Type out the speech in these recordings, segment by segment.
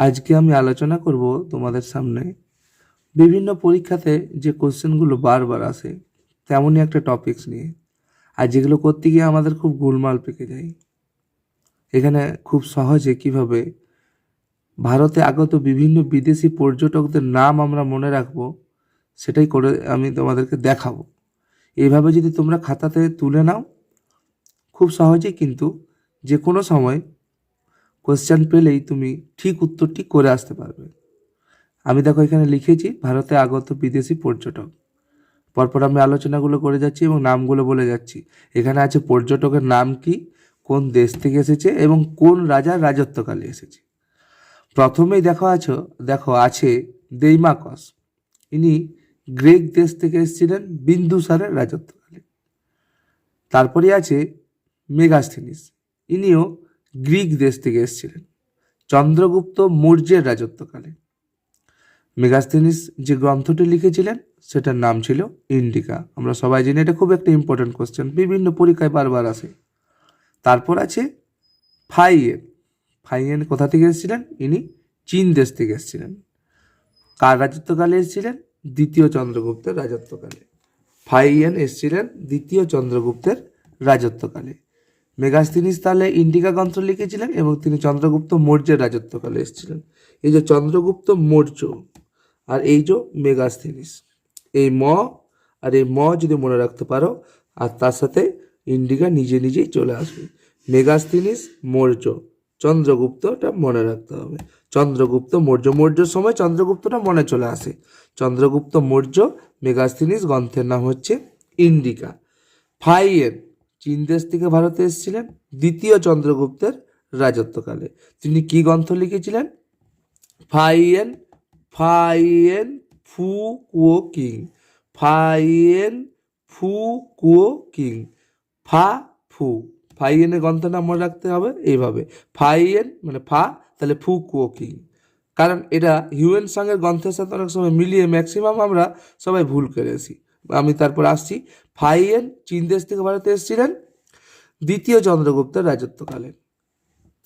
আজকে আমি আলোচনা করব তোমাদের সামনে বিভিন্ন পরীক্ষাতে যে কোশ্চেনগুলো বারবার আসে তেমনই একটা টপিকস নিয়ে। আর যেগুলো করতে গিয়ে আমাদের খুব গোলমাল পেকে যায়। এখানে খুব সহজে কিভাবে ভারতে আগত বিভিন্ন বিদেশি পর্যটকদের নাম আমরা মনে রাখবো সেটাই করে আমি তোমাদেরকে দেখাবো। এইভাবে যদি তোমরা খাতাতে তুলে নাও খুব সহজেই কিন্তু যে কোনো সময় কোশ্চেন পেলেই তুমি ঠিক উত্তরটি করে আসতে পারবে। আমি দেখো এখানে লিখেছি ভারতে আগত বিদেশি পর্যটক। পরপর আমি আলোচনাগুলো করে যাচ্ছি এবং নামগুলো বলে যাচ্ছি। এখানে আছে পর্যটকের নাম কি, কোন দেশ থেকে এসেছে এবং কোন রাজার রাজত্বকালে এসেছে। প্রথমেই দেখো আছে দেইমাকস। ইনি গ্রিক দেশ থেকে এসেছিলেন বিন্দুসারের রাজত্বকালে। তারপরে আছে মেগাস্থিনিস। ইনিও গ্রিক দেশ থেকে এসেছিলেন চন্দ্রগুপ্ত মৌর্যের রাজত্বকালে। মেগাস্থিনিস যে গ্রন্থটি লিখেছিলেন সেটার নাম ছিল ইন্ডিকা। আমরা সবাই জানি এটা খুব একটা ইম্পর্টেন্ট কোশ্চেন, বিভিন্ন পরীক্ষায় বারবার আসে। তারপর আছে ফাইয়েন। ফাইয়েন কোথা থেকে এসেছিলেন? ইনি চীন দেশ থেকে এসেছিলেন। কার রাজত্বকালে এসেছিলেন? দ্বিতীয় চন্দ্রগুপ্তের রাজত্বকালে। ফাইয়েন এসেছিলেন দ্বিতীয় চন্দ্রগুপ্তের রাজত্বকালে। মেগাস্থিনিস তাহলে ইন্ডিকা গ্রন্থ লিখেছিলেন এবং তিনি চন্দ্রগুপ্ত মৌর্যের রাজত্বকালে এসেছিলেন। এই যে চন্দ্রগুপ্ত মৌর্য আর এই যে মেগাস্থিনিস, এই আর এই যদি মনে রাখতে পারো আর তার সাথে ইন্ডিকা নিজে নিজেই চলে আসবে। মেগাস্থিনিস মৌর্য, চন্দ্রগুপ্তটা মনে রাখতে হবে। চন্দ্রগুপ্ত মৌর্য, মৌর্যর সময় চন্দ্রগুপ্তটা মনে চলে আসে। চন্দ্রগুপ্ত মৌর্য, মেগাস্থিনিস গ্রন্থের নাম হচ্ছে ইন্ডিকা। ফাইয়েন চীন দেশ থেকে ভারতে এসেছিলেন দ্বিতীয় চন্দ্রগুপ্তের রাজত্বকালে। তিনি কি গ্রন্থ লিখেছিলেন? ফাইয়েন ফাইয়েন ফু কুও কিং। ফাইয়েন ফু কুও কিং। ফা ফু, ফাইয়েনের গ্রন্থের নাম মনে রাখতে হবে এইভাবে, ফাইয়েন মানে ফা, তাহলে ফু কুও কিং। কারণ এটা হিউয়েন সাংয়ের গ্রন্থের সাথে অনেক সময় মিলিয়ে ম্যাক্সিমাম আমরা সবাই ভুল করেছি। আমি তারপর আসছি। ফাইয়েন চীন দেশ থেকে ভারতে এসেছিলেন দ্বিতীয় চন্দ্রগুপ্তের রাজত্বকালে।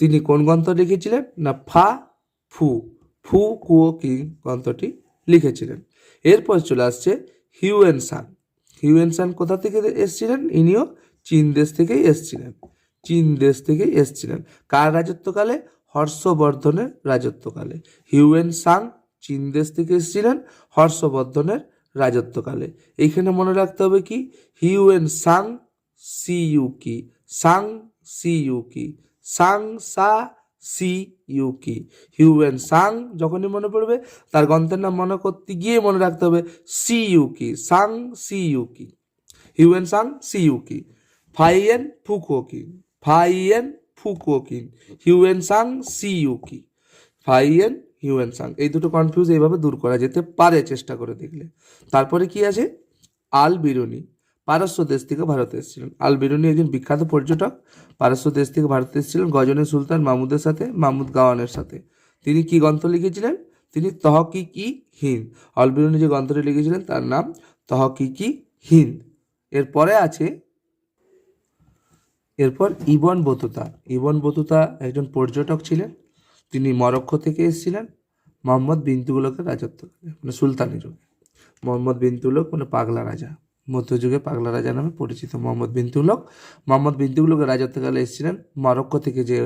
তিনি কোন গ্রন্থ লিখেছিলেন? না ফা ফু, ফু কুও কিং গ্রন্থটি লিখেছিলেন। এরপর চলে আসছে হিউয়েন সাং। হিউয়েন সাং কোথা থেকে এসেছিলেন? ইনিও চীন দেশ থেকেই এসেছিলেন। চীন দেশ থেকেই এসেছিলেন। কার রাজত্বকালে? হর্ষবর্ধনের রাজত্বকালে। হিউয়েন সাং চীন দেশ থেকে এসেছিলেন হর্ষবর্ধনের রাজত্বকালে। এইখানে মনে রাখতে হবে কি? Hiuen Tsang Si Yu Ki, Tsang Si Yu Ki, সাং সা সি ইউ কি। হিউয়েন সাং যখনই মনে পড়বে তার গ্রন্থের নাম মনে করতে গিয়ে মনে রাখতে হবে Si Yu Ki, Tsang Si Yu Ki. Hiuen Tsang Si Yu Ki. Fahien Fo Kuo Ki, Fahien Fo Kuo Ki, Hiuen Tsang Si Yu Ki. Fahien Hiuen Tsang, এই দুটো কনফিউজ এইভাবে দূর করা যেতে পারে চেষ্টা করে দেখলে। তারপরে কি আছে? আল বিরুনি পারস্য দেশ থেকে ভারতে এসেছিলেন। আল বিরুনি একজন বিখ্যাত পর্যটক, পারস্য দেশ থেকে ভারতে এসেছিলেন গজনী সুলতান মাহমুদের সাথে, মাহমুদ গাওয়ানের সাথে। তিনি কি গ্রন্থ লিখেছিলেন? তিনি তহকিকি হিন্দ। আল বিরুনি যে গ্রন্থটি লিখেছিলেন তার নাম তহকিকি হিন্দ। এরপরে আছে, এরপর ইবন বতুতা। ইবন বতুতা একজন পর্যটক ছিলেন। তিনি মরক্কো থেকে এসেছিলেন মোহাম্মদ বিন তুগলকের রাজত্বকালে, মানে সুলতানি যুগে। মোহাম্মদ বিন তুগলক মানে পাগলা রাজা, মধ্যযুগে পাগলা রাজা নামে পরিচিত মোহাম্মদ বিন তুগলক। মোহাম্মদ বিন তুগলকের রাজত্বকালে এসেছিলেন মরক্কো থেকে যে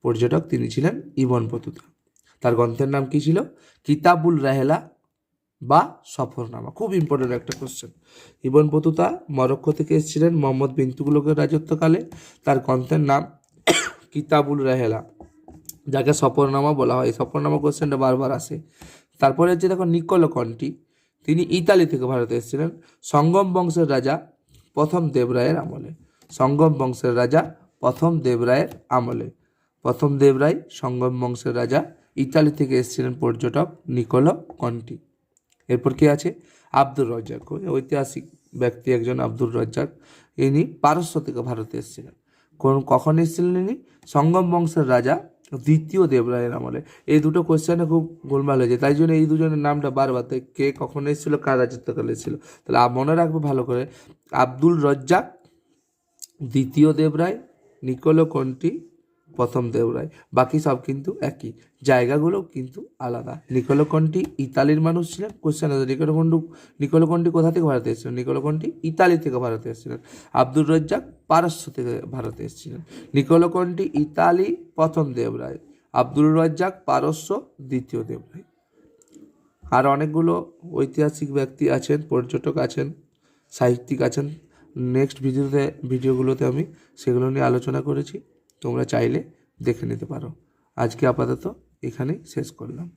পর্যটক তিনি ছিলেন ইবন বতুতা। তার গ্রন্থের নাম কি ছিল? কিতাবুল রাহেলা বা সফরনামা। খুব ইম্পর্টেন্ট একটা কোশ্চেন। ইবন বতুতা মরক্কো থেকে এসেছিলেন মোহাম্মদ বিন তুগলকের রাজত্বকালে। তার গ্রন্থের নাম কিতাবুল রাহেলা, যাকে সফরনামা বলা হয়। সফরনামা কোশ্চেনটা বারবার আসে। তারপরে হচ্ছে দেখো নিকোলো কন্টি। তিনি ইতালি থেকে ভারতে এসেছিলেন সঙ্গম বংশের রাজা প্রথম দেবরায়ের আমলে। সঙ্গম বংশের রাজা প্রথম দেবরায়ের আমলে। প্রথম দেবরায় সঙ্গম বংশের রাজা, ইতালি থেকে এসেছিলেন পর্যটক নিকোলো কন্টি। এরপর কি আছে? আব্দুর রাজ্জাক, ঐতিহাসিক ব্যক্তি একজন আব্দুর রাজ্জাক। ইনি পারস্য থেকে ভারতে এসেছিলেন। কখন এসেছিলেন ইনি? সঙ্গম বংশের রাজা দ্বিতীয় দেবরায়ের আমলে। এই দুটো কোশ্চেনে খুব গোলমাল হয়েছে, তাই জন্য এই দুজনের নামটা বারবার, কে কখন এসেছিল, কার রাজত্বকালে এসেছিল। তাহলে মনে রাখবো ভালো করে, আব্দুল রাজ্জাক দ্বিতীয় দেবরায়, নিকোলো কন্টি প্রথম দেবরায়, বাকি সব কিন্তু একই, জায়গাগুলো কিন্তু আলাদা। নিকোলো কন্টি ইতালির মানুষ ছিলেন। কোশ্চেন আছে নিকোলো কন্টি কোথা থেকে ভারতে এসেছিলেন? নিকোলো কন্টি ইতালি থেকে ভারতে এসেছিলেন। আব্দুর রাজ্জাক পারস্য থেকে ভারতে এসেছিলেন। নিকোলো কন্টি ইতালি প্রথম দেবরায়, আব্দুর রাজ্জাক পারস্য দ্বিতীয় দেবরায়। আর অনেকগুলো ঐতিহাসিক ব্যক্তি আছেন, পর্যটক আছেন, সাহিত্যিক আছেন। নেক্সট ভিডিওগুলোতে আমি সেগুলো নিয়ে আলোচনা করেছি, তোমরা চাইলে দেখে নিতে পারো। আজকে আপাতত এখানেই শেষ করলাম।